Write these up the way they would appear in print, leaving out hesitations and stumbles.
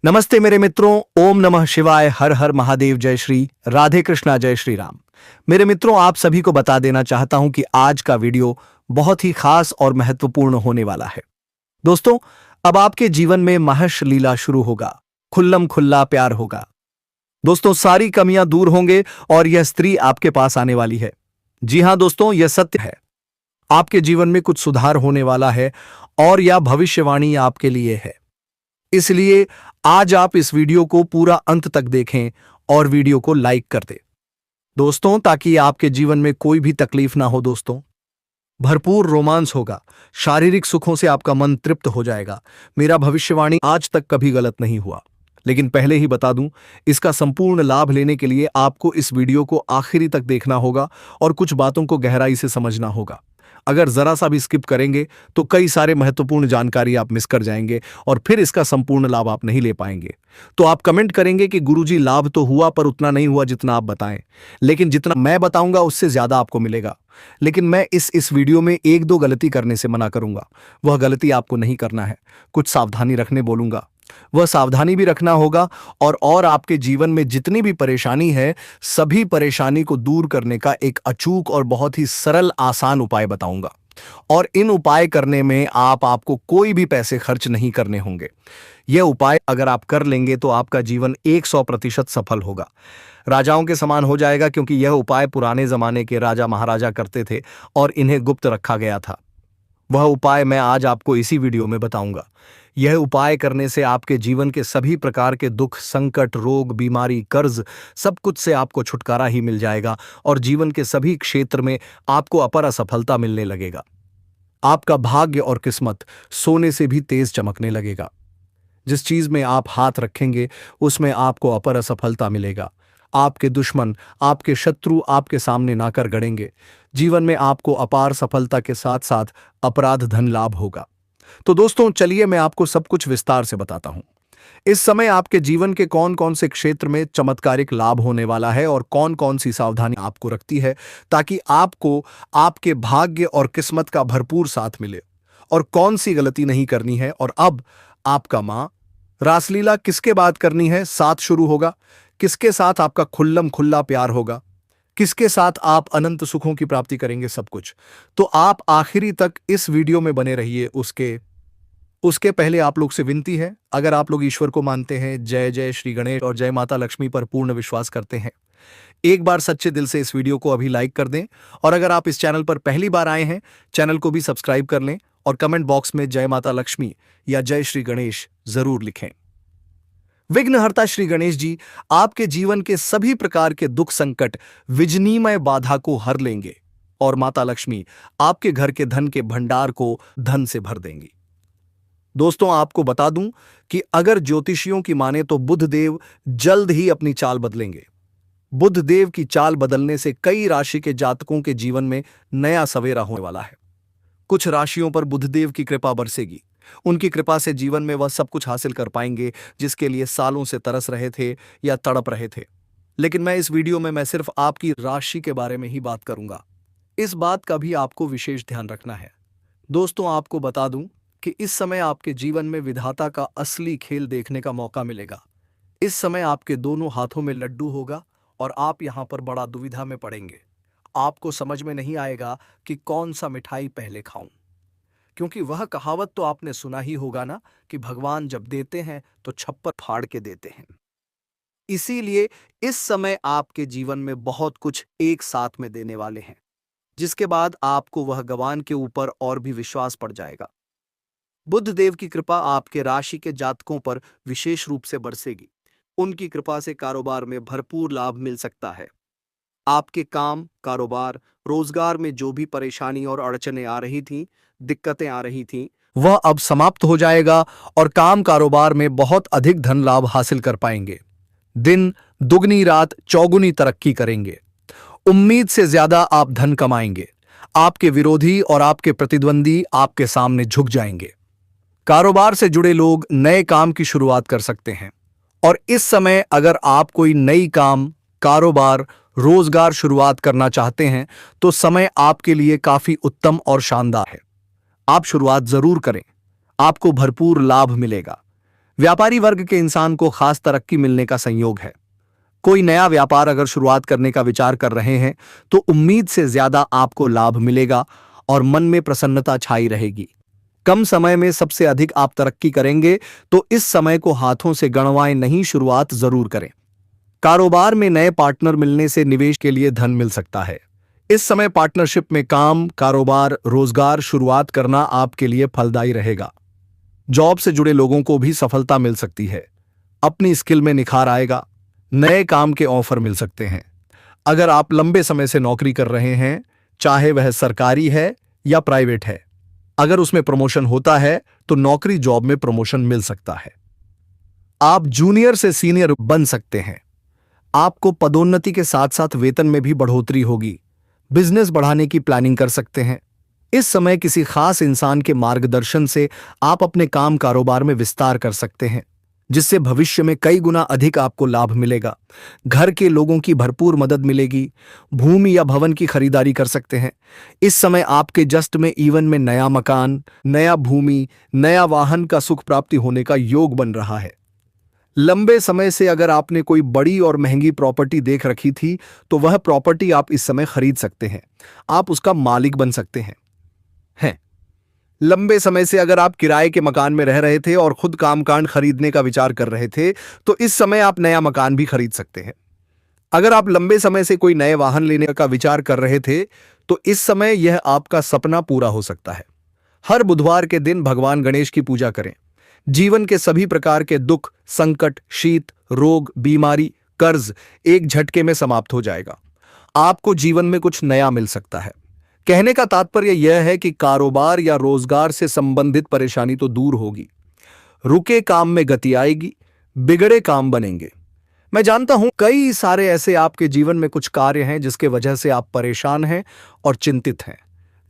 नमस्ते मेरे मित्रों, ओम नमः शिवाय, हर हर महादेव, जय श्री राधे कृष्णा, जय श्री राम। मेरे मित्रों, आप सभी को बता देना चाहता हूं कि आज का वीडियो बहुत ही खास और महत्वपूर्ण होने वाला है। दोस्तों, अब आपके जीवन में महर्ष लीला शुरू होगा, खुल्लम खुल्ला प्यार होगा। दोस्तों, सारी कमियां दूर होंगे और यह स्त्री आपके पास आने वाली है। जी हां दोस्तों, यह सत्य है। आपके जीवन में कुछ सुधार होने वाला है और यह भविष्यवाणी आपके लिए है। इसलिए आज आप इस वीडियो को पूरा अंत तक देखें और वीडियो को लाइक कर दें दोस्तों, ताकि आपके जीवन में कोई भी तकलीफ ना हो। दोस्तों, भरपूर रोमांस होगा, शारीरिक सुखों से आपका मन तृप्त हो जाएगा। मेरा भविष्यवाणी आज तक कभी गलत नहीं हुआ। लेकिन पहले ही बता दूं, इसका संपूर्ण लाभ लेने के लिए आपको इस वीडियो को आखिरी तक देखना होगा और कुछ बातों को गहराई से समझना होगा। अगर जरा सा भी स्किप करेंगे तो कई सारे महत्वपूर्ण जानकारी आप मिस कर जाएंगे और फिर इसका संपूर्ण लाभ आप नहीं ले पाएंगे। तो आप कमेंट करेंगे कि गुरुजी, लाभ तो हुआ पर उतना नहीं हुआ जितना आप बताएं, लेकिन जितना मैं बताऊंगा उससे ज्यादा आपको मिलेगा। लेकिन मैं इस वीडियो में एक दो गलती करने से मना करूंगा। वह गलती आपको नहीं करना है। कुछ सावधानी रखने बोलूंगा, वह सावधानी भी रखना होगा। और आपके जीवन में जितनी भी परेशानी है, सभी परेशानी को दूर करने का एक अचूक और बहुत ही सरल आसान उपाय बताऊंगा। और इन उपाय करने में आपको कोई भी पैसे खर्च नहीं करने होंगे। यह उपाय अगर आप कर लेंगे तो आपका जीवन 100% सफल होगा, राजाओं के समान हो जाएगा, क्योंकि यह उपाय पुराने जमाने के राजा महाराजा करते थे और इन्हें गुप्त रखा गया था। वह उपाय मैं आज आपको इसी वीडियो में बताऊंगा। यह उपाय करने से आपके जीवन के सभी प्रकार के दुख, संकट, रोग, बीमारी, कर्ज, सब कुछ से आपको छुटकारा ही मिल जाएगा और जीवन के सभी क्षेत्र में आपको अपार सफलता मिलने लगेगा। आपका भाग्य और किस्मत सोने से भी तेज चमकने लगेगा। जिस चीज में आप हाथ रखेंगे उसमें आपको अपार सफलता मिलेगा। आपके दुश्मन, आपके शत्रु आपके सामने ना कर गड़ेंगे। जीवन में आपको अपार सफलता के साथ साथ अपराध धन लाभ होगा। तो दोस्तों, चलिए मैं आपको सब कुछ विस्तार से बताता हूं। इस समय आपके जीवन के कौन कौन से क्षेत्र में चमत्कारिक लाभ होने वाला है और कौन कौन सी सावधानी आपको रखती है, ताकि आपको आपके भाग्य और किस्मत का भरपूर साथ मिले, और कौन सी गलती नहीं करनी है। और अब आपका मां रासलीला किसके बाद करनी है, साथ शुरू होगा, किसके साथ आपका खुल्लम खुल्ला प्यार होगा, किसके साथ आप अनंत सुखों की प्राप्ति करेंगे, सब कुछ। तो आप आखिरी तक इस वीडियो में बने रहिए। उसके पहले आप लोग से विनती है, अगर आप लोग ईश्वर को मानते हैं, जय जय श्री गणेश और जय माता लक्ष्मी पर पूर्ण विश्वास करते हैं, एक बार सच्चे दिल से इस वीडियो को अभी लाइक कर दें। और अगर आप इस चैनल पर पहली बार आए हैं, चैनल को भी सब्सक्राइब कर लें और कमेंट बॉक्स में जय माता लक्ष्मी या जय श्री गणेश जरूर लिखें। विघ्नहर्ता श्री गणेश जी आपके जीवन के सभी प्रकार के दुख, संकट, विजनीमय बाधा को हर लेंगे और माता लक्ष्मी आपके घर के धन के भंडार को धन से भर देंगी। दोस्तों, आपको बता दूं कि अगर ज्योतिषियों की माने तो बुध देव जल्द ही अपनी चाल बदलेंगे। बुध देव की चाल बदलने से कई राशि के जातकों के जीवन में नया सवेरा होने वाला है। कुछ राशियों पर बुध देव की कृपा बरसेगी। उनकी कृपा से जीवन में वह सब कुछ हासिल कर पाएंगे जिसके लिए सालों से तरस रहे थे या तड़प रहे थे। लेकिन मैं इस वीडियो में मैं सिर्फ आपकी राशि के बारे में ही बात करूंगा। इस बात का भी आपको विशेष ध्यान रखना है। दोस्तों, आपको बता दूं कि इस समय आपके जीवन में विधाता का असली खेल देखने का मौका मिलेगा। इस समय आपके दोनों हाथों में लड्डू होगा और आप यहां पर बड़ा दुविधा में पड़ेंगे। आपको समझ में नहीं आएगा कि कौन सा मिठाई पहले खाऊं, क्योंकि वह कहावत तो आपने सुना ही होगा ना, कि भगवान जब देते हैं तो छप्पर फाड़ के देते हैं। इसीलिए इस समय आपके जीवन में बहुत कुछ एक साथ में देने वाले हैं, जिसके बाद आपको वह भगवान के ऊपर और भी विश्वास पड़ जाएगा। बुध देव की कृपा आपके राशि के जातकों पर विशेष रूप से बरसेगी। उनकी कृपा से कारोबार में भरपूर लाभ मिल सकता है। आपके काम, कारोबार, रोजगार में जो भी परेशानी और अड़चनें आ रही थीं, दिक्कतें आ रही थीं, वह अब समाप्त हो जाएगा और काम कारोबार में बहुत अधिक धन लाभ हासिल कर पाएंगे। दिन दुगनी रात चौगुनी तरक्की करेंगे। उम्मीद से ज्यादा आप धन कमाएंगे। आपके विरोधी और आपके प्रतिद्वंदी आपके सामने झुक जाएंगे। कारोबार से जुड़े लोग नए काम की शुरुआत कर सकते हैं। और इस समय अगर आप कोई नई काम, कारोबार, रोजगार शुरुआत करना चाहते हैं तो समय आपके लिए काफी उत्तम और शानदार है। आप शुरुआत जरूर करें, आपको भरपूर लाभ मिलेगा। व्यापारी वर्ग के इंसान को खास तरक्की मिलने का संयोग है। कोई नया व्यापार अगर शुरुआत करने का विचार कर रहे हैं तो उम्मीद से ज्यादा आपको लाभ मिलेगा और मन में प्रसन्नता छाई रहेगी। कम समय में सबसे अधिक आप तरक्की करेंगे, तो इस समय को हाथों से गंवाएं नहीं, शुरुआत जरूर करें। कारोबार में नए पार्टनर मिलने से निवेश के लिए धन मिल सकता है। इस समय पार्टनरशिप में काम, कारोबार, रोजगार शुरुआत करना आपके लिए फलदायी रहेगा। जॉब से जुड़े लोगों को भी सफलता मिल सकती है। अपनी स्किल में निखार आएगा। नए काम के ऑफर मिल सकते हैं। अगर आप लंबे समय से नौकरी कर रहे हैं, चाहे वह सरकारी है या प्राइवेट है, अगर उसमें प्रमोशन होता है तो नौकरी जॉब में प्रमोशन मिल सकता है। आप जूनियर से सीनियर बन सकते हैं। आपको पदोन्नति के साथ साथ वेतन में भी बढ़ोतरी होगी। बिजनेस बढ़ाने की प्लानिंग कर सकते हैं। इस समय किसी खास इंसान के मार्गदर्शन से आप अपने काम कारोबार में विस्तार कर सकते हैं, जिससे भविष्य में कई गुना अधिक आपको लाभ मिलेगा। घर के लोगों की भरपूर मदद मिलेगी। भूमि या भवन की खरीदारी कर सकते हैं। इस समय आपके जस्ट में इवन में नया मकान, नया भूमि, नया वाहन का सुख प्राप्ति होने का योग बन रहा है। लंबे समय से अगर आपने कोई बड़ी और महंगी प्रॉपर्टी देख रखी थी तो वह प्रॉपर्टी आप इस समय खरीद सकते हैं। आप उसका मालिक बन सकते हैं। लंबे समय से अगर आप किराए के मकान में रह रहे थे और खुद कामकान खरीदने का विचार कर रहे थे तो इस समय आप नया मकान भी खरीद सकते हैं। अगर आप लंबे समय से कोई नए वाहन लेने का विचार कर रहे थे तो इस समय यह आपका सपना पूरा हो सकता है। हर बुधवार के दिन भगवान गणेश की पूजा करें। जीवन के सभी प्रकार के दुख, संकट, शीत, रोग, बीमारी, कर्ज एक झटके में समाप्त हो जाएगा। आपको जीवन में कुछ नया मिल सकता है। कहने का तात्पर्य यह है कि कारोबार या रोजगार से संबंधित परेशानी तो दूर होगी। रुके काम में गति आएगी, बिगड़े काम बनेंगे। मैं जानता हूं कई सारे ऐसे आपके जीवन में कुछ कार्य हैं जिसके वजह से आप परेशान हैं और चिंतित हैं।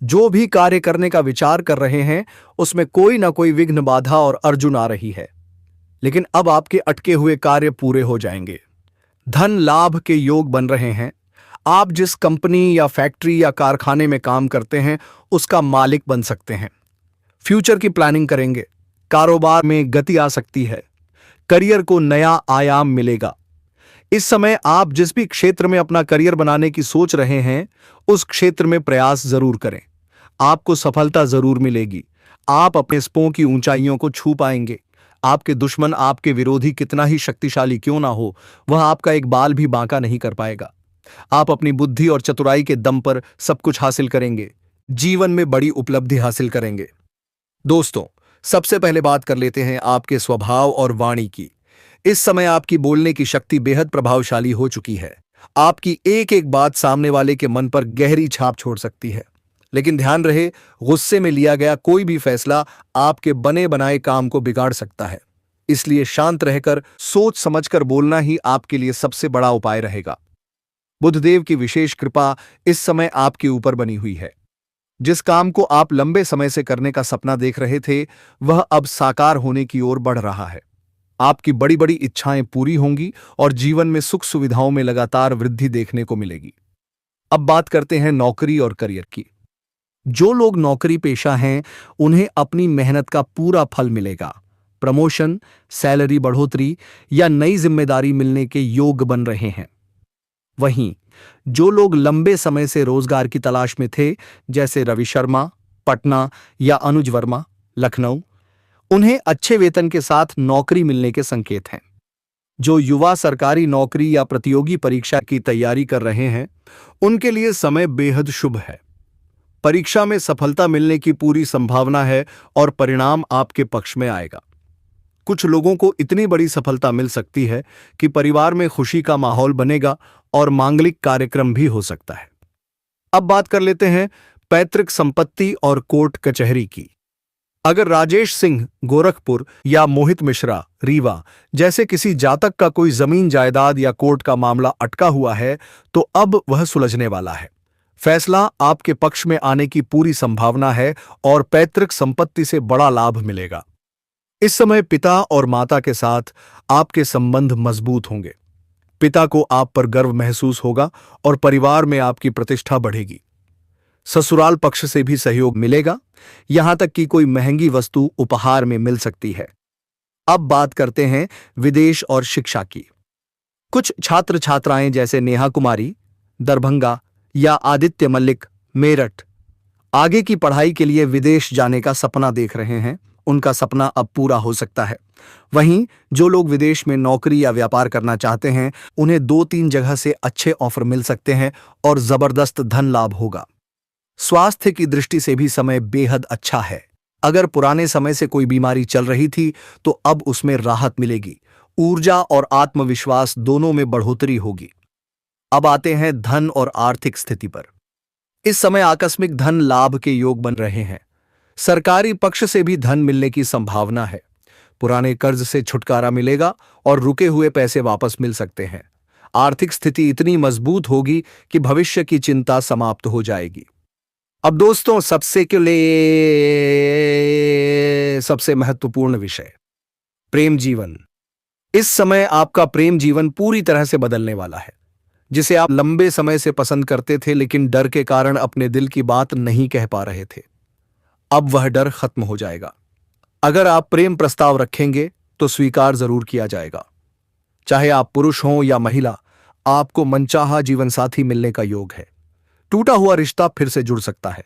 जो भी कार्य करने का विचार कर रहे हैं उसमें कोई ना कोई विघ्न, बाधा और अर्जुन आ रही है, लेकिन अब आपके अटके हुए कार्य पूरे हो जाएंगे। धन लाभ के योग बन रहे हैं। आप जिस कंपनी या फैक्ट्री या कारखाने में काम करते हैं उसका मालिक बन सकते हैं। फ्यूचर की प्लानिंग करेंगे। कारोबार में गति आ सकती है। करियर को नया आयाम मिलेगा। इस समय आप जिस भी क्षेत्र में अपना करियर बनाने की सोच रहे हैं उस क्षेत्र में प्रयास जरूर करें। आपको सफलता जरूर मिलेगी। आप अपने सपनों की ऊंचाइयों को छू पाएंगे। आपके दुश्मन, आपके विरोधी कितना ही शक्तिशाली क्यों ना हो, वह आपका एक बाल भी बांका नहीं कर पाएगा। आप अपनी बुद्धि और चतुराई के दम पर सब कुछ हासिल करेंगे। जीवन में बड़ी उपलब्धि हासिल करेंगे। दोस्तों, सबसे पहले बात कर लेते हैं आपके स्वभाव और वाणी की। इस समय आपकी बोलने की शक्ति बेहद प्रभावशाली हो चुकी है। आपकी एक एक बात सामने वाले के मन पर गहरी छाप छोड़ सकती है। लेकिन ध्यान रहे, गुस्से में लिया गया कोई भी फैसला आपके बने बनाए काम को बिगाड़ सकता है। इसलिए शांत रहकर सोच समझकर बोलना ही आपके लिए सबसे बड़ा उपाय रहेगा। बुधदेव की विशेष कृपा इस समय आपके ऊपर बनी हुई है। जिस काम को आप लंबे समय से करने का सपना देख रहे थे वह अब साकार होने की ओर बढ़ रहा है। आपकी बड़ी बड़ी इच्छाएं पूरी होंगी और जीवन में सुख सुविधाओं में लगातार वृद्धि देखने को मिलेगी। अब बात करते हैं नौकरी और करियर की। जो लोग नौकरी पेशा हैं उन्हें अपनी मेहनत का पूरा फल मिलेगा। प्रमोशन, सैलरी बढ़ोतरी या नई जिम्मेदारी मिलने के योग बन रहे हैं। वहीं जो लोग लंबे समय से रोजगार की तलाश में थे, जैसे रवि शर्मा, पटना या अनुज वर्मा, लखनऊ, उन्हें अच्छे वेतन के साथ नौकरी मिलने के संकेत हैं। जो युवा सरकारी नौकरी या प्रतियोगी परीक्षा की तैयारी कर रहे हैं उनके लिए समय बेहद शुभ है। परीक्षा में सफलता मिलने की पूरी संभावना है और परिणाम आपके पक्ष में आएगा। कुछ लोगों को इतनी बड़ी सफलता मिल सकती है कि परिवार में खुशी का माहौल बनेगा और मांगलिक कार्यक्रम भी हो सकता है। अब बात कर लेते हैं पैतृक संपत्ति और कोर्ट कचहरी की। अगर राजेश सिंह, गोरखपुर या मोहित मिश्रा, रीवा जैसे किसी जातक का कोई जमीन जायदाद या कोर्ट का मामला अटका हुआ है तो अब वह सुलझने वाला है। फैसला आपके पक्ष में आने की पूरी संभावना है और पैतृक संपत्ति से बड़ा लाभ मिलेगा। इस समय पिता और माता के साथ आपके संबंध मजबूत होंगे। पिता को आप पर गर्व महसूस होगा और परिवार में आपकी प्रतिष्ठा बढ़ेगी। ससुराल पक्ष से भी सहयोग मिलेगा, यहां तक कि कोई महंगी वस्तु उपहार में मिल सकती है। अब बात करते हैं विदेश और शिक्षा की। कुछ छात्र छात्राएं जैसे नेहा कुमारी, दरभंगा, या आदित्य मल्लिक, मेरठ, आगे की पढ़ाई के लिए विदेश जाने का सपना देख रहे हैं। उनका सपना अब पूरा हो सकता है। वहीं जो लोग विदेश में नौकरी या व्यापार करना चाहते हैं, उन्हें 2-3 जगह से अच्छे ऑफर मिल सकते हैं और जबरदस्त धन लाभ होगा। स्वास्थ्य की दृष्टि से भी समय बेहद अच्छा है। अगर पुराने समय से कोई बीमारी चल रही थी तो अब उसमें राहत मिलेगी। ऊर्जा और आत्मविश्वास दोनों में बढ़ोतरी होगी। अब आते हैं धन और आर्थिक स्थिति पर। इस समय आकस्मिक धन लाभ के योग बन रहे हैं। सरकारी पक्ष से भी धन मिलने की संभावना है। पुराने कर्ज से छुटकारा मिलेगा और रुके हुए पैसे वापस मिल सकते हैं। आर्थिक स्थिति इतनी मजबूत होगी कि भविष्य की चिंता समाप्त हो जाएगी। अब दोस्तों, सबसे महत्वपूर्ण विषय, प्रेम जीवन। इस समय आपका प्रेम जीवन पूरी तरह से बदलने वाला है। जिसे आप लंबे समय से पसंद करते थे लेकिन डर के कारण अपने दिल की बात नहीं कह पा रहे थे, अब वह डर खत्म हो जाएगा। अगर आप प्रेम प्रस्ताव रखेंगे तो स्वीकार जरूर किया जाएगा। चाहे आप पुरुष हों या महिला, आपको मनचाहा जीवनसाथी मिलने का योग है। टूटा हुआ रिश्ता फिर से जुड़ सकता है।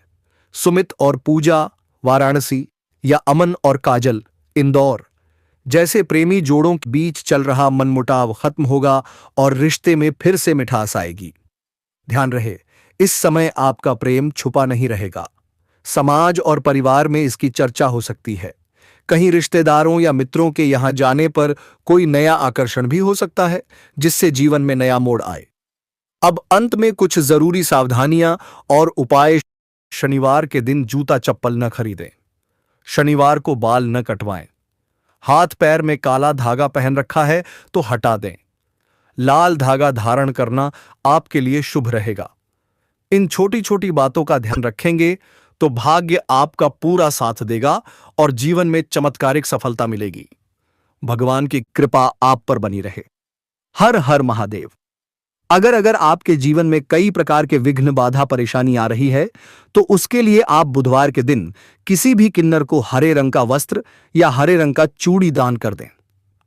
सुमित और पूजा, वाराणसी, या अमन और काजल, इंदौर जैसे प्रेमी जोड़ों के बीच चल रहा मनमुटाव खत्म होगा और रिश्ते में फिर से मिठास आएगी। ध्यान रहे, इस समय आपका प्रेम छुपा नहीं रहेगा। समाज और परिवार में इसकी चर्चा हो सकती है। कहीं रिश्तेदारों या मित्रों के यहां जाने पर कोई नया आकर्षण भी हो सकता है, जिससे जीवन में नया मोड़ आए। अब अंत में कुछ जरूरी सावधानियां और उपाय। शनिवार के दिन जूता चप्पल न खरीदें। शनिवार को बाल न कटवाएं। हाथ पैर में काला धागा पहन रखा है तो हटा दें। लाल धागा धारण करना आपके लिए शुभ रहेगा। इन छोटी छोटी बातों का ध्यान रखेंगे तो भाग्य आपका पूरा साथ देगा और जीवन में चमत्कारिक सफलता मिलेगी। भगवान की कृपा आप पर बनी रहे। हर हर महादेव। अगर आपके जीवन में कई प्रकार के विघ्न, बाधा, परेशानी आ रही है तो उसके लिए आप बुधवार के दिन किसी भी किन्नर को हरे रंग का वस्त्र या हरे रंग का चूड़ी दान कर दें।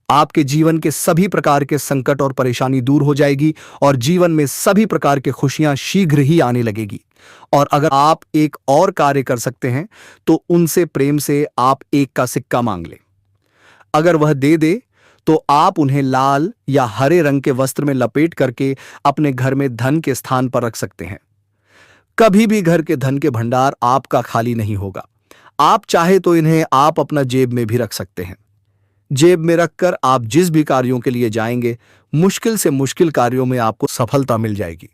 आपके जीवन के सभी प्रकार के संकट और परेशानी दूर हो जाएगी और जीवन में सभी प्रकार की खुशियां शीघ्र ही आने लगेगी। और अगर आप एक और कार्य कर सकते हैं तो उनसे प्रेम से आप 1 का सिक्का मांग लें। अगर वह दे दे तो आप उन्हें लाल या हरे रंग के वस्त्र में लपेट करके अपने घर में धन के स्थान पर रख सकते हैं। कभी भी घर के धन के भंडार आपका खाली नहीं होगा। आप चाहे तो इन्हें आप अपना जेब में भी रख सकते हैं। जेब में रखकर आप जिस भी कार्यों के लिए जाएंगे, मुश्किल से मुश्किल कार्यों में आपको सफलता मिल जाएगी।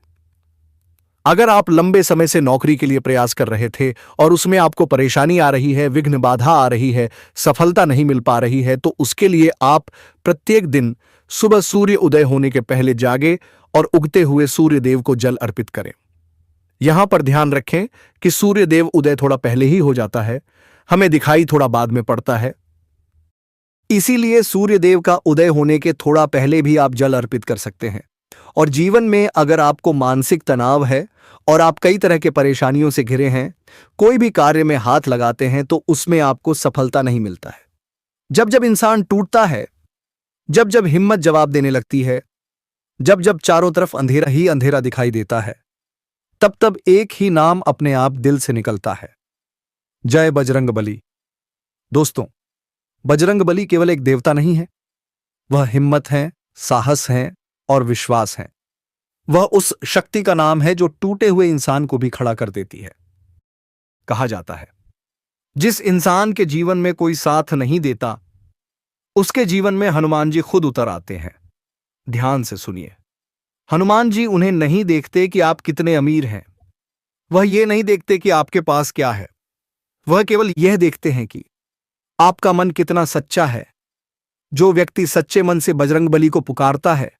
अगर आप लंबे समय से नौकरी के लिए प्रयास कर रहे थे और उसमें आपको परेशानी आ रही है, विघ्न बाधा आ रही है, सफलता नहीं मिल पा रही है, तो उसके लिए आप प्रत्येक दिन सुबह सूर्य उदय होने के पहले जागे और उगते हुए सूर्य देव को जल अर्पित करें। यहां पर ध्यान रखें कि सूर्य देव उदय थोड़ा पहले ही हो जाता है, हमें दिखाई थोड़ा बाद में पड़ता है। इसीलिए सूर्य देव का उदय होने के थोड़ा पहले भी आप जल अर्पित कर सकते हैं। और जीवन में अगर आपको मानसिक तनाव है और आप कई तरह के परेशानियों से घिरे हैं, कोई भी कार्य में हाथ लगाते हैं तो उसमें आपको सफलता नहीं मिलता है। जब जब इंसान टूटता है, जब जब हिम्मत जवाब देने लगती है, जब जब चारों तरफ अंधेरा ही अंधेरा दिखाई देता है, तब तब एक ही नाम अपने आप दिल से निकलता है, जय बजरंग बली। दोस्तों, बजरंग बली केवल एक देवता नहीं है, वह हिम्मत है, साहस है और विश्वास है। वह उस शक्ति का नाम है जो टूटे हुए इंसान को भी खड़ा कर देती है। कहा जाता है, जिस इंसान के जीवन में कोई साथ नहीं देता, उसके जीवन में हनुमान जी खुद उतर आते हैं। ध्यान से सुनिए, हनुमान जी उन्हें नहीं देखते कि आप कितने अमीर हैं, वह ये नहीं देखते कि आपके पास क्या है, वह केवल यह देखते हैं कि आपका मन कितना सच्चा है। जो व्यक्ति सच्चे मन से बजरंग बली को पुकारता है,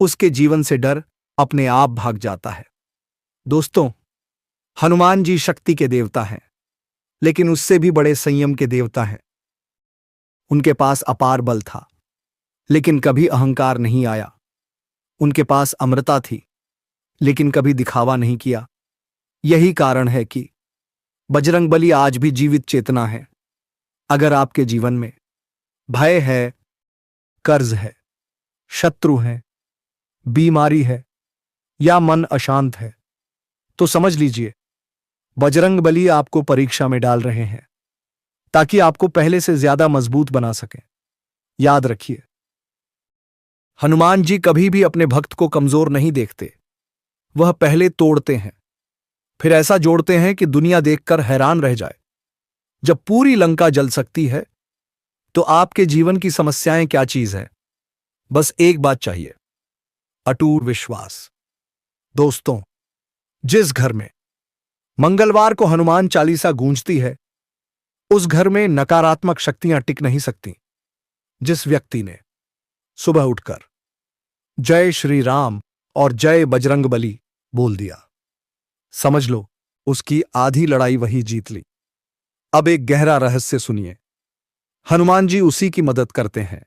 उसके जीवन से डर अपने आप भाग जाता है। दोस्तों, हनुमान जी शक्ति के देवता हैं, लेकिन उससे भी बड़े संयम के देवता हैं। उनके पास अपार बल था, लेकिन कभी अहंकार नहीं आया। उनके पास अमरता थी, लेकिन कभी दिखावा नहीं किया। यही कारण है कि बजरंग बली आज भी जीवित चेतना है। अगर आपके जीवन में भय है, कर्ज है, शत्रु है, बीमारी है या मन अशांत है, तो समझ लीजिए बजरंग बली आपको परीक्षा में डाल रहे हैं ताकि आपको पहले से ज्यादा मजबूत बना सकें। याद रखिए, हनुमान जी कभी भी अपने भक्त को कमजोर नहीं देखते। वह पहले तोड़ते हैं, फिर ऐसा जोड़ते हैं कि दुनिया देखकर हैरान रह जाए। जब पूरी लंका जल सकती है तो आपके जीवन की समस्याएं क्या चीज है? बस एक बात चाहिए, अटूट विश्वास। दोस्तों, जिस घर में मंगलवार को हनुमान चालीसा गूंजती है, उस घर में नकारात्मक शक्तियां टिक नहीं सकती। जिस व्यक्ति ने सुबह उठकर जय श्री राम और जय बजरंग बली बोल दिया, समझ लो उसकी आधी लड़ाई वही जीत ली। अब एक गहरा रहस्य सुनिए। हनुमान जी उसी की मदद करते हैं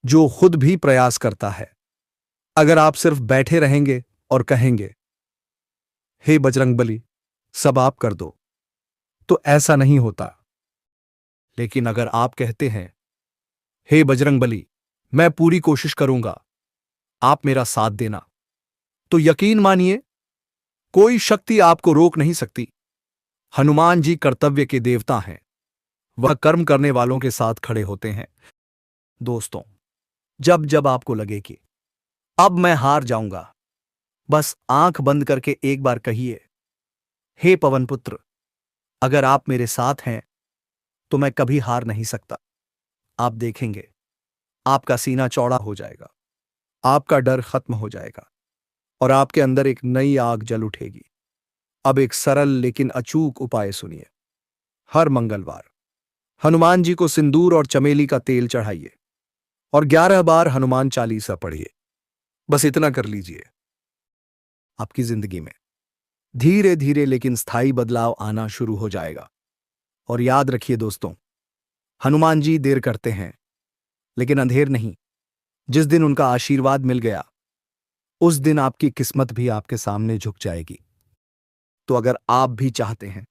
जो खुद भी प्रयास करता है। अगर आप सिर्फ बैठे रहेंगे और कहेंगे, हे बजरंग बली सब आप कर दो, तो ऐसा नहीं होता। लेकिन अगर आप कहते हैं, हे बजरंग बली मैं पूरी कोशिश करूंगा, आप मेरा साथ देना, तो यकीन मानिए कोई शक्ति आपको रोक नहीं सकती। हनुमान जी कर्तव्य के देवता हैं। वह कर्म करने वालों के साथ खड़े होते हैं। दोस्तों, जब जब आपको लगे कि अब मैं हार जाऊंगा, बस आंख बंद करके एक बार कहिए, हे पवन पुत्र अगर आप मेरे साथ हैं तो मैं कभी हार नहीं सकता। आप देखेंगे आपका सीना चौड़ा हो जाएगा, आपका डर खत्म हो जाएगा और आपके अंदर एक नई आग जल उठेगी। अब एक सरल लेकिन अचूक उपाय सुनिए। हर मंगलवार हनुमान जी को सिंदूर और चमेली का तेल चढ़ाइए और 11 बार हनुमान चालीसा पढ़िए। बस इतना कर लीजिए, आपकी जिंदगी में धीरे धीरे लेकिन स्थायी बदलाव आना शुरू हो जाएगा। और याद रखिए दोस्तों, हनुमान जी देर करते हैं लेकिन अंधेर नहीं। जिस दिन उनका आशीर्वाद मिल गया, उस दिन आपकी किस्मत भी आपके सामने झुक जाएगी। तो अगर आप भी चाहते हैं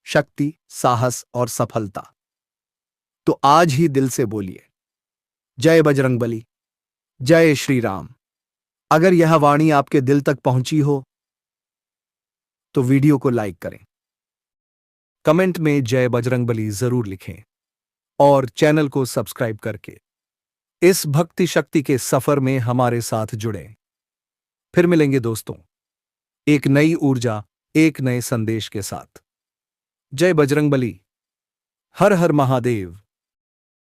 शक्ति, साहस और सफलता, तो आज ही दिल से बोलिए, जय बजरंग बली, जय श्री राम। अगर यह वाणी आपके दिल तक पहुंची हो तो वीडियो को लाइक करें, कमेंट में जय बजरंग बली जरूर लिखें और चैनल को सब्सक्राइब करके इस भक्ति शक्ति के सफर में हमारे साथ जुड़ें। फिर मिलेंगे दोस्तों, एक नई ऊर्जा, एक नए संदेश के साथ। जय बजरंग बली, हर हर महादेव।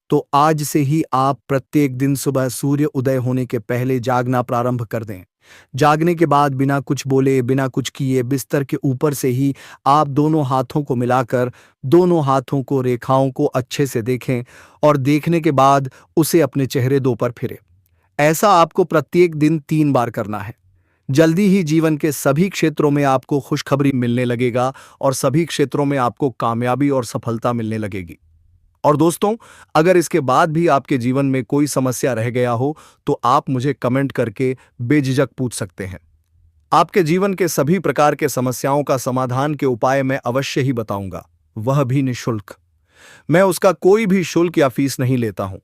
तो आज से ही आप प्रत्येक दिन सुबह सूर्य उदय होने के पहले जागना प्रारंभ कर दें। जागने के बाद बिना कुछ बोले, बिना कुछ किए, बिस्तर के ऊपर से ही आप दोनों हाथों को मिलाकर दोनों हाथों को रेखाओं को अच्छे से देखें और देखने के बाद उसे अपने चेहरे दो पर फिरें। ऐसा आपको प्रत्येक दिन 3 बार करना है। जल्दी ही जीवन के सभी क्षेत्रों में आपको खुशखबरी मिलने लगेगा और सभी क्षेत्रों में आपको कामयाबी और सफलता मिलने लगेगी। और दोस्तों, अगर इसके बाद भी आपके जीवन में कोई समस्या रह गया हो तो आप मुझे कमेंट करके बेझिझक पूछ सकते हैं। आपके जीवन के सभी प्रकार के समस्याओं का समाधान के उपाय मैं अवश्य ही बताऊंगा, वह भी निःशुल्क। मैं उसका कोई भी शुल्क या फीस नहीं लेता हूं।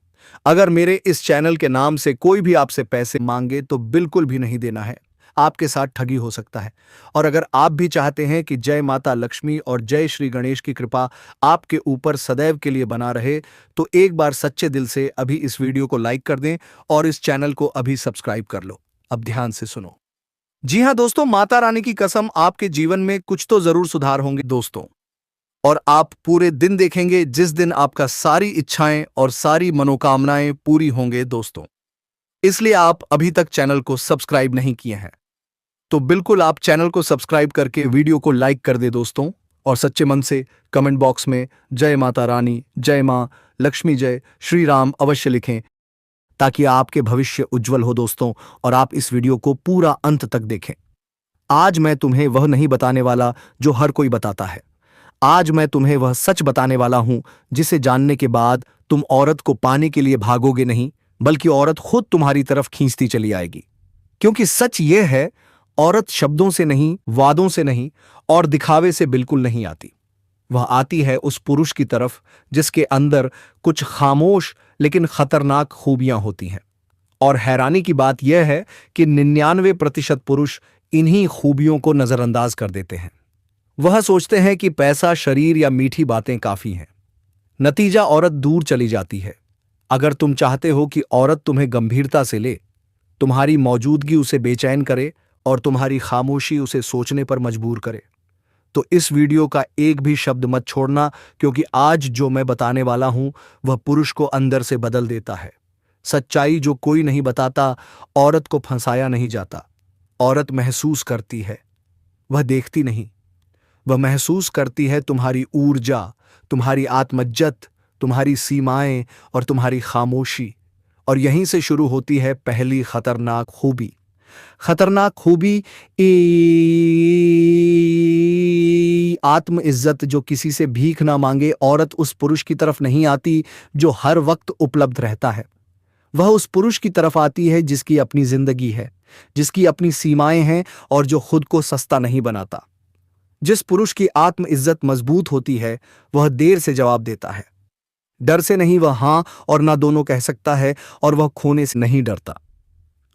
अगर मेरे इस चैनल के नाम से कोई भी आपसे पैसे मांगे तो बिल्कुल भी नहीं देना है, आपके साथ ठगी हो सकता है। और अगर आप भी चाहते हैं कि जय माता लक्ष्मी और जय श्री गणेश की कृपा आपके ऊपर सदैव के लिए बना रहे, तो एक बार सच्चे दिल से अभी इस वीडियो को लाइक कर दें और इस चैनल को अभी सब्सक्राइब कर लो। अब ध्यान से सुनो। जी हां दोस्तों, माता रानी की कसम, आपके जीवन में कुछ तो जरूर सुधार होंगे दोस्तों। और आप पूरे दिन देखेंगे जिस दिन आपका सारी इच्छाएं और सारी मनोकामनाएं पूरी होंगे दोस्तों। इसलिए आप अभी तक चैनल को सब्सक्राइब नहीं किए हैं तो बिल्कुल आप चैनल को सब्सक्राइब करके वीडियो को लाइक कर दे दोस्तों। और सच्चे मन से कमेंट बॉक्स में जय माता रानी, जय मां लक्ष्मी, जय श्री राम अवश्य लिखें ताकि आपके भविष्य उज्जवल हो दोस्तों। और आप इस वीडियो को पूरा अंत तक देखें। आज मैं तुम्हें वह नहीं बताने वाला जो हर कोई बताता है। आज मैं तुम्हें वह सच बताने वाला हूं जिसे जानने के बाद तुम औरत को पाने के लिए भागोगे नहीं, बल्कि औरत खुद तुम्हारी तरफ खींचती चली आएगी। क्योंकि सच यह है, औरत शब्दों से नहीं, वादों से नहीं और दिखावे से बिल्कुल नहीं आती। वह आती है उस पुरुष की तरफ जिसके अंदर कुछ खामोश लेकिन खतरनाक खूबियां होती हैं। और हैरानी की बात यह है कि 99% पुरुष इन्हीं खूबियों को नजरअंदाज कर देते हैं। वह सोचते हैं कि पैसा, शरीर या मीठी बातें काफी हैं। नतीजा, औरत दूर चली जाती है। अगर तुम चाहते हो कि औरत तुम्हें गंभीरता से ले, तुम्हारी मौजूदगी उसे बेचैन करे और तुम्हारी खामोशी उसे सोचने पर मजबूर करे, तो इस वीडियो का एक भी शब्द मत छोड़ना, क्योंकि आज जो मैं बताने वाला हूं वह पुरुष को अंदर से बदल देता है। सच्चाई जो कोई नहीं बताता। औरत को फंसाया नहीं जाता। औरत महसूस करती है, वह देखती नहीं। वह महसूस करती है तुम्हारी ऊर्जा, तुम्हारी आत्मज्जत, तुम्हारी सीमाएं और तुम्हारी खामोशी। और यहीं से शुरू होती है पहली खतरनाक खूबी। खतरनाक खूबी आत्म इज्जत। जो किसी से भीख ना मांगे औरत उस पुरुष की तरफ नहीं आती जो हर वक्त उपलब्ध रहता है। वह उस पुरुष की तरफ आती है जिसकी अपनी जिंदगी है, जिसकी अपनी सीमाएं हैं और जो खुद को सस्ता नहीं बनाता। जिस पुरुष की आत्म इज्जत मजबूत होती है वह देर से जवाब देता है। डर से नहीं, वह हां और ना दोनों कह सकता है, और वह खोने से नहीं डरता।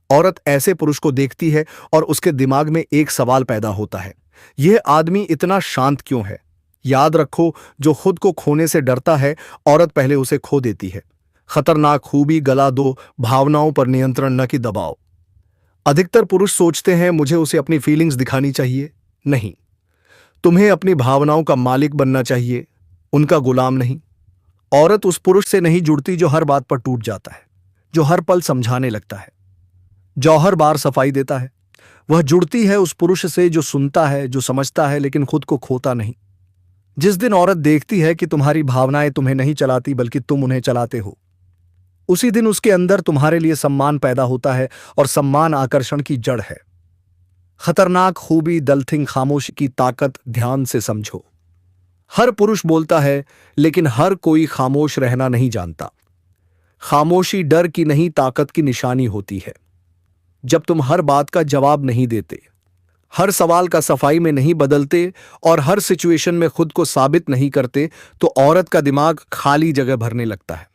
औरत ऐसे पुरुष को देखती है और उसके दिमाग में एक सवाल पैदा होता है, यह आदमी इतना शांत क्यों है? याद रखो, जो खुद को खोने से डरता है, औरत पहले उसे खो देती है। खतरनाक खूबी गला दो, भावनाओं पर नियंत्रण न कि दबाव। अधिकतर पुरुष सोचते हैं मुझे उसे अपनी फीलिंग्स दिखानी चाहिए। नहीं, तुम्हें अपनी भावनाओं का मालिक बनना चाहिए, उनका गुलाम नहीं। औरत उस पुरुष से नहीं जुड़ती जो हर बात पर टूट जाता है, जो हर पल समझाने लगता है, जो हर बार सफाई देता है। वह जुड़ती है उस पुरुष से जो सुनता है, जो समझता है लेकिन खुद को खोता नहीं। जिस दिन औरत देखती है कि तुम्हारी भावनाएं तुम्हें नहीं चलाती बल्कि तुम उन्हें चलाते हो, उसी दिन उसके अंदर तुम्हारे लिए सम्मान पैदा होता है, और सम्मान आकर्षण की जड़ है। खतरनाक खूबी दलथिंग खामोशी की ताकत ध्यान से समझो। हर पुरुष बोलता है, लेकिन हर कोई खामोश रहना नहीं जानता। खामोशी डर की नहीं, ताकत की निशानी होती है। जब तुम हर बात का जवाब नहीं देते, हर सवाल का सफाई में नहीं बदलते और हर सिचुएशन में खुद को साबित नहीं करते, तो औरत का दिमाग खाली जगह भरने लगता है।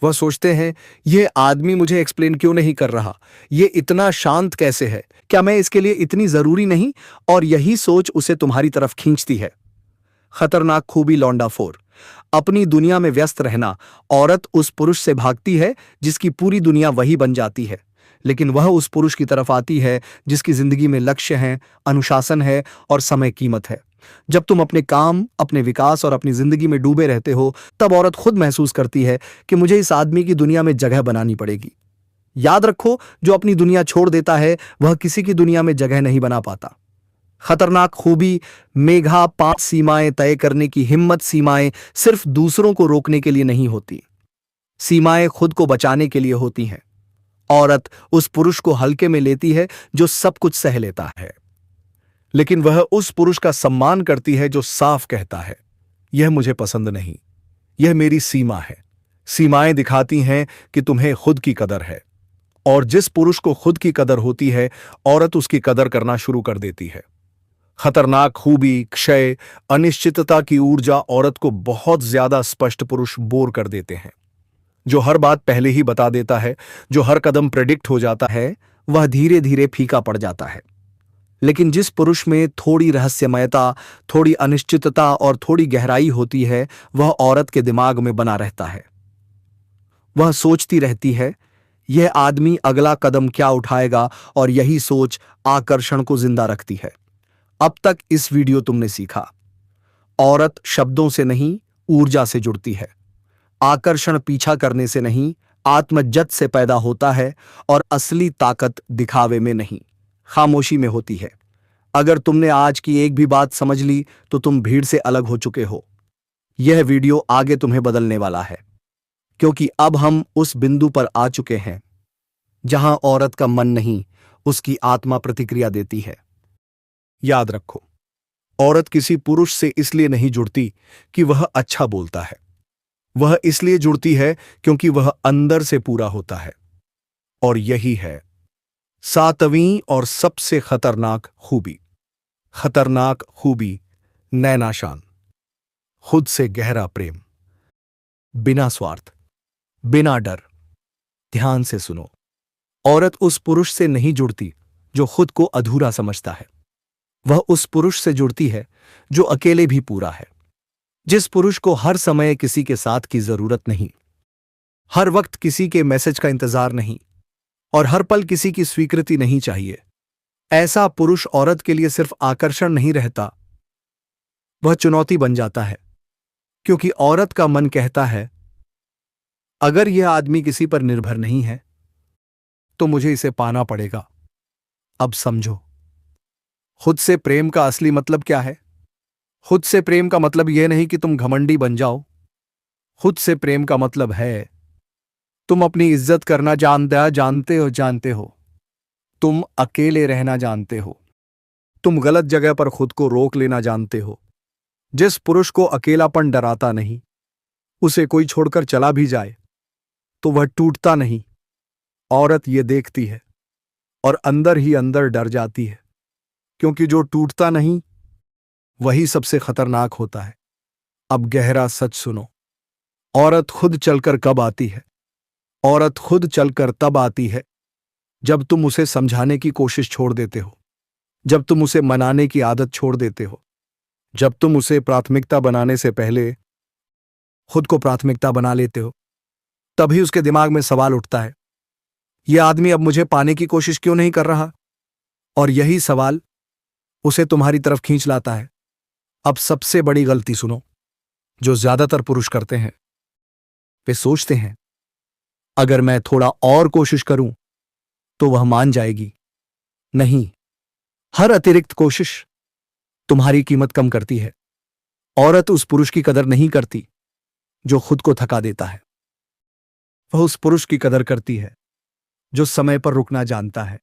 वह सोचते हैं, यह आदमी मुझे एक्सप्लेन क्यों नहीं कर रहा? यह इतना शांत कैसे है? क्या मैं इसके लिए इतनी जरूरी नहीं? और यही सोच उसे तुम्हारी तरफ खींचती है। खतरनाक खूबी लौंडा 4। अपनी दुनिया में व्यस्त रहना। औरत उस पुरुष से भागती है जिसकी पूरी दुनिया वही बन जाती है, लेकिन वह उस पुरुष की तरफ आती है जिसकी जिंदगी में लक्ष्य है, अनुशासन है और समय कीमत है। जब तुम अपने काम, अपने विकास और अपनी जिंदगी में डूबे रहते हो, तब औरत खुद महसूस करती है कि मुझे इस आदमी की दुनिया में जगह बनानी पड़ेगी। याद रखो, जो अपनी दुनिया छोड़ देता है वह किसी की दुनिया में जगह नहीं बना पाता। खतरनाक खूबी मेघा 5 सीमाएं तय करने की हिम्मत। सीमाएं सिर्फ दूसरों को रोकने के लिए नहीं होती, सीमाएं खुद को बचाने के लिए होती हैं। औरत उस पुरुष को हल्के में लेती है जो सब कुछ सह लेता है, लेकिन वह उस पुरुष का सम्मान करती है जो साफ कहता है, यह मुझे पसंद नहीं, यह मेरी सीमा है। सीमाएं दिखाती हैं कि तुम्हें खुद की कदर है, और जिस पुरुष को खुद की कदर होती है, औरत उसकी कदर करना शुरू कर देती है। खतरनाक खूबी क्षय। अनिश्चितता की ऊर्जा। औरत को बहुत ज्यादा स्पष्ट पुरुष बोर कर देते हैं, जो हर बात पहले ही बता देता है, जो हर कदम प्रेडिक्ट हो जाता है, वह धीरे धीरे फीका पड़ जाता है। लेकिन जिस पुरुष में थोड़ी रहस्यमयता, थोड़ी अनिश्चितता और थोड़ी गहराई होती है, वह औरत के दिमाग में बना रहता है। वह सोचती रहती है, यह आदमी अगला कदम क्या उठाएगा, और यही सोच आकर्षण को जिंदा रखती है। अब तक इस वीडियो तुमने सीखा, औरत शब्दों से नहीं, ऊर्जा से जुड़ती है। आकर्षण पीछा करने से नहीं, आत्मज्जत से पैदा होता है, और असली ताकत दिखावे में नहीं, खामोशी में होती है। अगर तुमने आज की एक भी बात समझ ली तो तुम भीड़ से अलग हो चुके हो। यह वीडियो आगे तुम्हें बदलने वाला है, क्योंकि अब हम उस बिंदु पर आ चुके हैं जहां औरत का मन नहीं, उसकी आत्मा प्रतिक्रिया देती है। याद रखो, औरत किसी पुरुष से इसलिए नहीं जुड़ती कि वह अच्छा बोलता है, वह इसलिए जुड़ती है क्योंकि वह अंदर से पूरा होता है। और यही है 7वीं और सबसे खतरनाक खूबी। खतरनाक खूबी नैनाशान। खुद से गहरा प्रेम, बिना स्वार्थ। बिना डर। ध्यान से सुनो। औरत उस पुरुष से नहीं जुड़ती जो खुद को अधूरा समझता है। वह उस पुरुष से जुड़ती है जो अकेले भी पूरा है। जिस पुरुष को हर समय किसी के साथ की जरूरत नहीं, हर वक्त किसी के मैसेज का इंतजार नहीं और हर पल किसी की स्वीकृति नहीं चाहिए, ऐसा पुरुष औरत के लिए सिर्फ आकर्षण नहीं रहता, वह चुनौती बन जाता है। क्योंकि औरत का मन कहता है, अगर यह आदमी किसी पर निर्भर नहीं है तो मुझे इसे पाना पड़ेगा। अब समझो, खुद से प्रेम का असली मतलब क्या है? खुद से प्रेम का मतलब यह नहीं कि तुम घमंडी बन जाओ। खुद से प्रेम का मतलब है तुम अपनी इज्जत करना जानते हो। तुम अकेले रहना जानते हो। तुम गलत जगह पर खुद को रोक लेना जानते हो। जिस पुरुष को अकेलापन डराता नहीं, उसे कोई छोड़कर चला भी जाए तो वह टूटता नहीं। औरत ये देखती है और अंदर ही अंदर डर जाती है, क्योंकि जो टूटता नहीं वही सबसे खतरनाक होता है। अब गहरा सच सुनो। औरत खुद चलकर कब आती है? औरत खुद चलकर तब आती है जब तुम उसे समझाने की कोशिश छोड़ देते हो, जब तुम उसे मनाने की आदत छोड़ देते हो, जब तुम उसे प्राथमिकता बनाने से पहले खुद को प्राथमिकता बना लेते हो। तभी उसके दिमाग में सवाल उठता है, यह आदमी अब मुझे पाने की कोशिश क्यों नहीं कर रहा? और यही सवाल उसे तुम्हारी तरफ खींच लाता है। अब सबसे बड़ी गलती सुनो जो ज्यादातर पुरुष करते हैं। वे सोचते हैं, अगर मैं थोड़ा और कोशिश करूं तो वह मान जाएगी। नहीं, हर अतिरिक्त कोशिश तुम्हारी कीमत कम करती है। औरत उस पुरुष की कदर नहीं करती जो खुद को थका देता है। वह उस पुरुष की कदर करती है जो समय पर रुकना जानता है।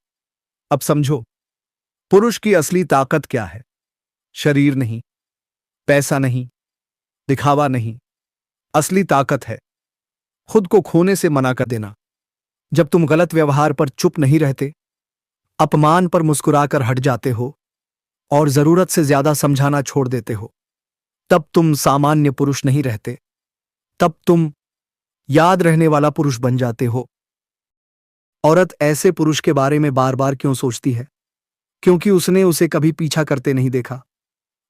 अब समझो, पुरुष की असली ताकत क्या है? शरीर नहीं, पैसा नहीं, दिखावा नहीं। असली ताकत है खुद को खोने से मना कर देना। जब तुम गलत व्यवहार पर चुप नहीं रहते, अपमान पर मुस्कुराकर हट जाते हो और जरूरत से ज्यादा समझाना छोड़ देते हो, तब तुम सामान्य पुरुष नहीं रहते, तब तुम याद रहने वाला पुरुष बन जाते हो। औरत ऐसे पुरुष के बारे में बार बार क्यों सोचती है? क्योंकि उसने उसे कभी पीछा करते नहीं देखा,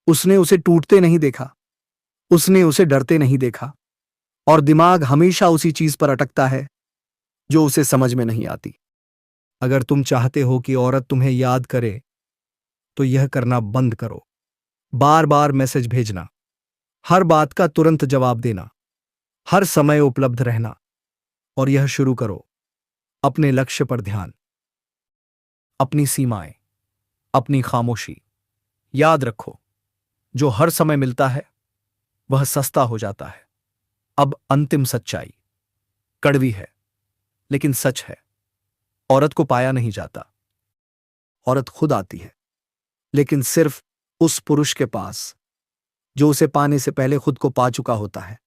उसने उसे टूटते नहीं देखा, उसने उसे डरते नहीं देखा, और दिमाग हमेशा उसी चीज पर अटकता है जो उसे समझ में नहीं आती। अगर तुम चाहते हो कि औरत तुम्हें याद करे, तो यह करना बंद करो। बार बार मैसेज भेजना, हर बात का तुरंत जवाब देना, हर समय उपलब्ध रहना, और यह शुरू करो अपने लक्ष्य पर ध्यान, अपनी सीमाएं, अपनी खामोशी। याद रखो, जो हर समय मिलता है वह सस्ता हो जाता है। अब अंतिम सच्चाई कड़वी है लेकिन सच है। औरत को पाया नहीं जाता, औरत खुद आती है, लेकिन सिर्फ उस पुरुष के पास जो उसे पाने से पहले खुद को पा चुका होता है।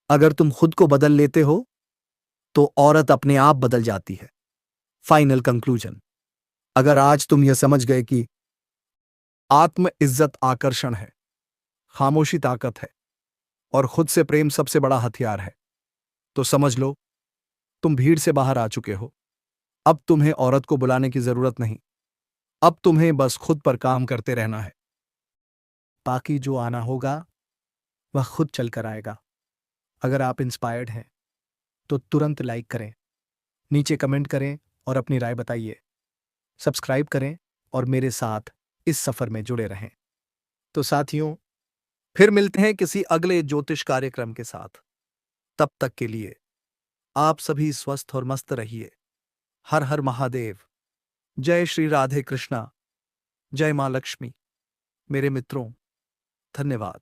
अगर तुम खुद को बदल लेते हो तो औरत अपने आप बदल जाती है। फाइनल कंक्लूजन, अगर आज तुम यह समझ गए कि आत्म इज्जत आकर्षण है, खामोशी ताकत है और खुद से प्रेम सबसे बड़ा हथियार है, तो समझ लो तुम भीड़ से बाहर आ चुके हो। अब तुम्हें औरत को बुलाने की जरूरत नहीं, अब तुम्हें बस खुद पर काम करते रहना है। बाकी जो आना होगा वह खुद चलकर आएगा। अगर आप इंस्पायर्ड हैं तो तुरंत लाइक करें, नीचे कमेंट करें और अपनी राय बताइए। सब्सक्राइब करें और मेरे साथ इस सफर में जुड़े रहें। तो साथियों, फिर मिलते हैं किसी अगले ज्योतिष कार्यक्रम के साथ। तब तक के लिए आप सभी स्वस्थ और मस्त रहिए। हर हर महादेव। जय श्री राधे कृष्णा। जय मां लक्ष्मी। मेरे मित्रों, धन्यवाद।